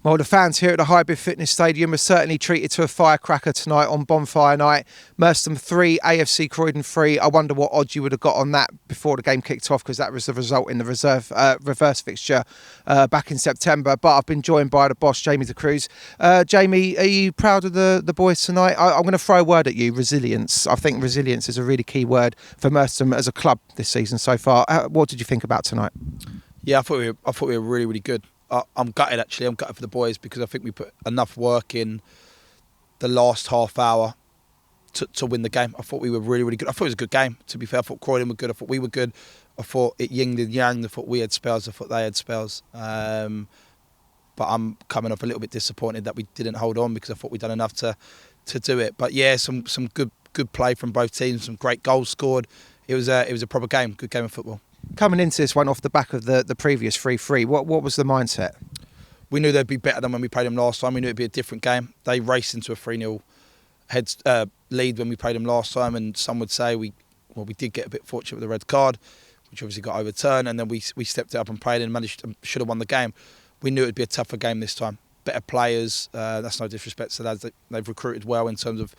Well, the fans here at the Highbury Fitness Stadium are certainly treated to a firecracker tonight on Bonfire Night. Merstham 3, AFC Croydon 3. I wonder what odds you would have got on that before the game kicked off, because that was the result in the reverse fixture back in September. But I've been joined by the boss, Jamie Decruz. Jamie, are you proud of the boys tonight? I'm going to throw a word at you, resilience. I think resilience is a really key word for Merstham as a club this season so far. What did you think about tonight? Yeah, I thought we were really, really good. I'm gutted, actually. I'm gutted for the boys because I think we put enough work in the last half hour to win the game. I thought we were really, really good. I thought it was a good game, to be fair. I thought Croydon were good. I thought we were good. I thought it yinged and yang. I thought we had spells. I thought they had spells. But I'm coming off a little bit disappointed that we didn't hold on because I thought we'd done enough to do it. But yeah, some good play from both teams, some great goals scored. It was a proper game, good game of football. Coming into this one off the back of the previous 3-3, what was the mindset? We knew they'd be better than when we played them last time. We knew it'd be a different game. They raced into a 3-0 lead when we played them last time, and some would say we did get a bit fortunate with the red card, which obviously got overturned, and then we stepped it up and played and should have won the game. We knew it'd be a tougher game this time. Better players, that's no disrespect to lads. They've recruited well in terms of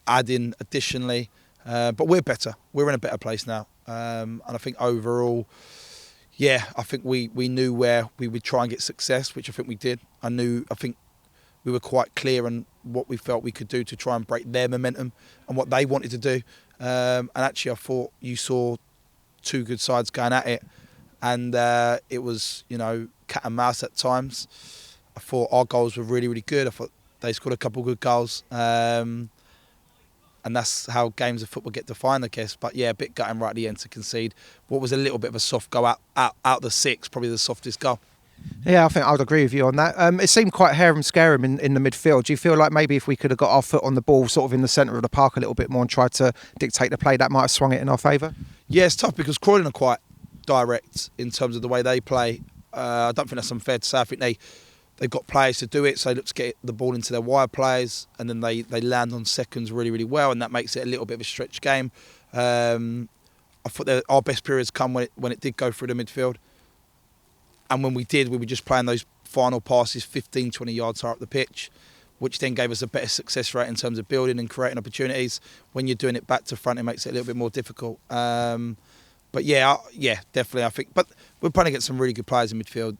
adding additionally, but we're better. We're in a better place now. And I think overall, yeah, I think we knew where we would try and get success, which I think we did. I think we were quite clear on what we felt we could do to try and break their momentum and what they wanted to do. And actually, I thought you saw two good sides going at it, and it was, cat and mouse at times. I thought our goals were really, really good. I thought they scored a couple of good goals. And that's how games of football get defined, I guess. But yeah, a bit gutting right at the end to concede what was a little bit of a soft go out the six, probably the softest goal. Yeah, I think I'd agree with you on that. It seemed quite harem-scarum in the midfield. Do you feel like maybe if we could have got our foot on the ball sort of in the centre of the park a little bit more and tried to dictate the play, that might have swung it in our favour? Yeah, it's tough because Croydon are quite direct in terms of the way they play. I don't think that's unfair to say. I think they've got players to do it, so they look to get the ball into their wide players, and then they land on seconds really, really well, and that makes it a little bit of a stretch game. I thought our best periods come when it did go through the midfield, and when we did, we were just playing those final passes 15, 20 yards higher up the pitch, which then gave us a better success rate in terms of building and creating opportunities. When you're doing it back to front, it makes it a little bit more difficult. But yeah, definitely, I think. But we're playing against some really good players in midfield.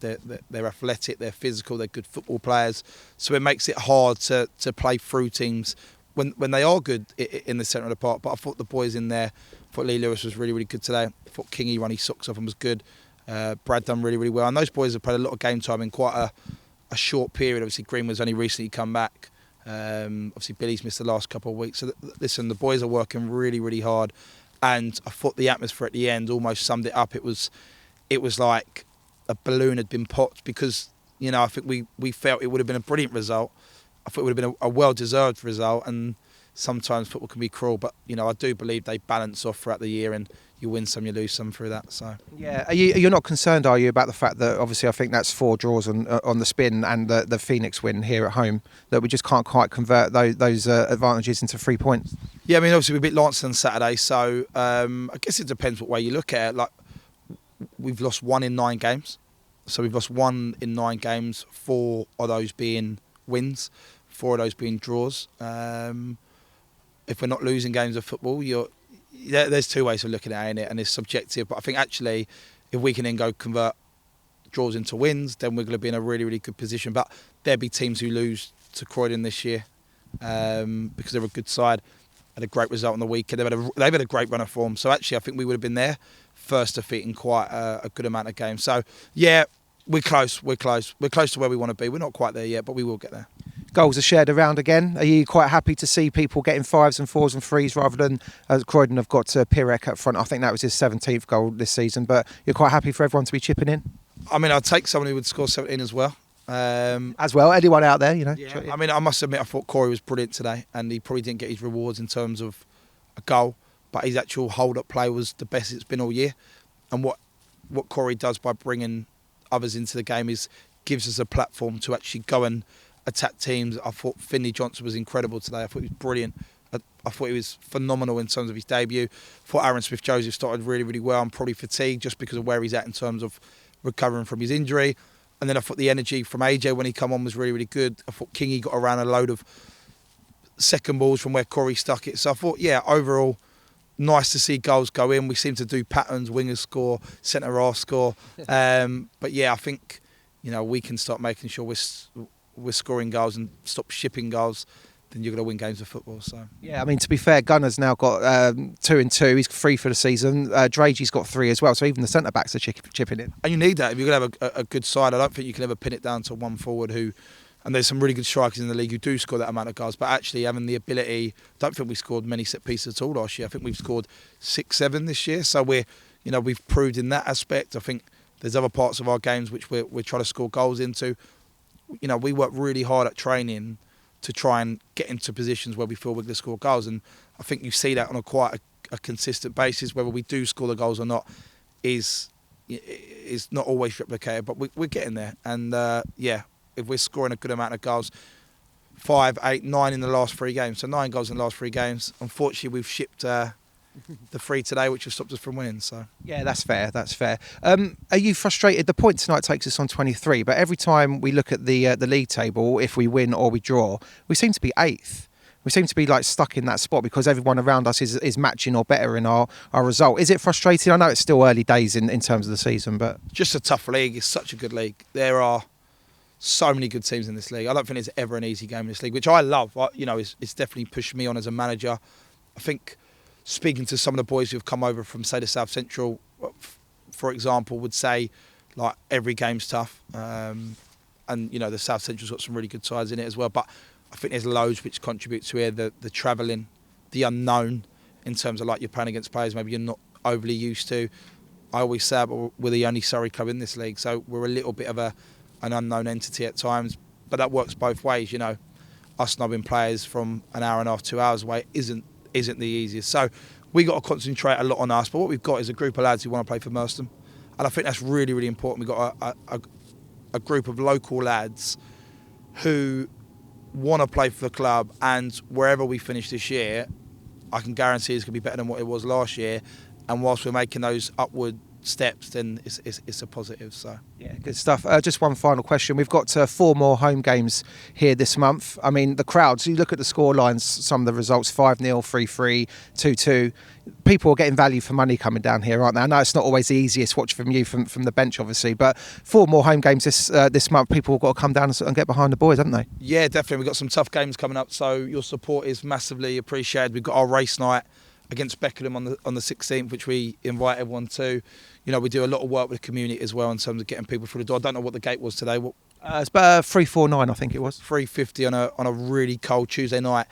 They're athletic, they're physical, they're good football players. So it makes it hard to play through teams when they are good in the centre of the park. But I thought the boys in there, I thought Lee Lewis was really, really good today. I thought Kingy run his socks off and was good. Brad done really, really well. And those boys have played a lot of game time in quite a short period. Obviously, Green was only recently come back. Obviously, Billy's missed the last couple of weeks. So listen, the boys are working really, really hard. And I thought the atmosphere at the end almost summed it up. It was like a balloon had been popped because, I think we felt it would have been a brilliant result. I thought it would have been a well-deserved result. And sometimes football can be cruel, but, I do believe they balance off throughout the year and you win some, you lose some through that. So yeah, you're not concerned, are you, about the fact that obviously I think that's 4 draws on the spin and the Phoenix win here at home, that we just can't quite convert those advantages into 3 points? Yeah, I mean, obviously we beat Lance on Saturday, so I guess it depends what way you look at it. Like, we've lost 1 in 9 games, so we've lost 1 in 9 games, 4 of those being wins, 4 of those being draws. If we're not losing games of football, there's 2 ways of looking at it, and it's subjective. But I think actually, if we can then go convert draws into wins, then we're going to be in a really, really good position. But there'll be teams who lose to Croydon this year because they're a good side. Had a great result on the weekend. They've had a great run of form. So actually, I think we would have been there first defeat in quite a good amount of games. So yeah, we're close. We're close to where we want to be. We're not quite there yet, but we will get there. Goals are shared around again. Are you quite happy to see people getting 5s and 4s and 3s rather than Croydon have got Pirek up front? I think that was his 17th goal this season, but you're quite happy for everyone to be chipping in? I mean, I'd take someone who would score 17 as well. Anyone out there, Yeah, I mean, I must admit, I thought Corey was brilliant today, and he probably didn't get his rewards in terms of a goal, but his actual hold-up play was the best it's been all year. And what Corey does by bringing others into the game is gives us a platform to actually go and attack teams. I thought Finley Johnson was incredible today. I thought he was brilliant. I thought he was phenomenal in terms of his debut. I thought Aaron Smith-Joseph started really, really well. I'm probably fatigued just because of where he's at in terms of recovering from his injury. And then I thought the energy from AJ when he come on was really, really good. I thought Kingy got around a load of second balls from where Corey stuck it. So I thought, yeah, overall, nice to see goals go in. We seem to do patterns, wingers score, centre-half score. But yeah, I think, we can start making sure we're scoring goals and stop shipping goals. Then you're going to win games of football. So yeah, I mean, to be fair, Gunner's now got 2 and 2. He's 3 for the season. Dragey's got 3 as well. So even the centre backs are chipping in. And you need that if you're going to have a good side. I don't think you can ever pin it down to one forward who. And there's some really good strikers in the league who do score that amount of goals. But actually having the ability, I don't think we scored many set pieces at all last year. I think we've scored 6, 7 this year. So we've proved in that aspect. I think there's other parts of our games which we're trying to score goals into. We work really hard at training to try and get into positions where we feel we're going to score goals. And I think you see that on quite a consistent basis. Whether we do score the goals or not is not always replicated, but we're getting there. And if we're scoring a good amount of goals, 5, 8, 9 in the last 3 games, so 9 goals in the last 3 games. Unfortunately, we've shipped the 3 today, which has stopped us from winning. So yeah, that's fair. Are you frustrated? The point tonight takes us on 23, but every time we look at the league table, if we win or we draw, we seem to be 8th. We seem to be stuck in that spot because everyone around us is matching or better in our result. Is it frustrating? I know it's still early days in terms of the season, but just a tough league. It's such a good league. There are so many good teams in this league. I don't think there's ever an easy game in this league, which I love. It's definitely pushed me on as a manager. I think speaking to some of the boys who've come over from, say, the South Central, for example, would say every game's tough. And the South Central's got some really good sides in it as well. But I think there's loads which contribute to here. The travelling, the unknown, in terms of you're playing against players maybe you're not overly used to. I always say we're the only Surrey club in this league, so we're a little bit of an unknown entity at times. But that works both ways. Us snubbing players from an hour and a half, 2 hours away isn't the easiest. So we got to concentrate a lot on us. But what we've got is a group of lads who want to play for Merstham, and I think that's really, really important. We've got a group of local lads who want to play for the club, and wherever we finish this year, I can guarantee it's going to be better than what it was last year. And whilst we're making those upward steps, then it's a positive. So yeah, good stuff. Just one final question. We've got 4 more home games here this month. I mean, the crowds, you look at the score lines, some of the results, 5-0, 3-3, 2-2. People are getting value for money coming down here, aren't they? I know it's not always the easiest watch from you from the bench, obviously, but 4 more home games this month. People have got to come down and get behind the boys, haven't they? Yeah, definitely. We've got some tough games coming up, so your support is massively appreciated. We've got our race night against Beckenham on the 16th, which we invite everyone to. We do a lot of work with the community as well in terms of getting people through the door. I don't know what the gate was today. It's about 349, I think it was. 350 on a really cold Tuesday night,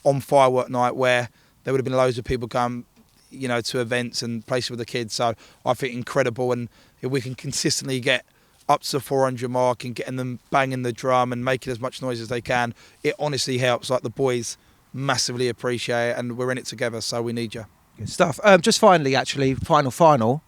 on firework night, where there would have been loads of people going, to events and places with the kids. So I think incredible, and if we can consistently get up to the 400 mark and getting them banging the drum and making as much noise as they can, it honestly helps. The boys massively appreciate it, and we're in it together, so we need you. Good stuff. Just finally, actually, final.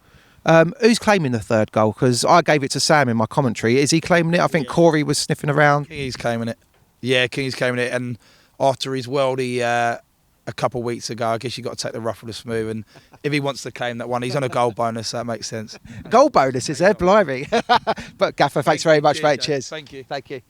Who's claiming the 3rd goal? Because I gave it to Sam in my commentary. Is he claiming it? I think Corey was sniffing around. Kingy's claiming it. Yeah, Kingy's claiming it. And after his worldie a couple of weeks ago, I guess you've got to take the rough with the smooth. And if he wants to claim that one, he's on a goal bonus, so that makes sense. Goal bonus, is there? Blimey. But Gaffer, thanks very much, mate. Cheers. Thank you. Thank you.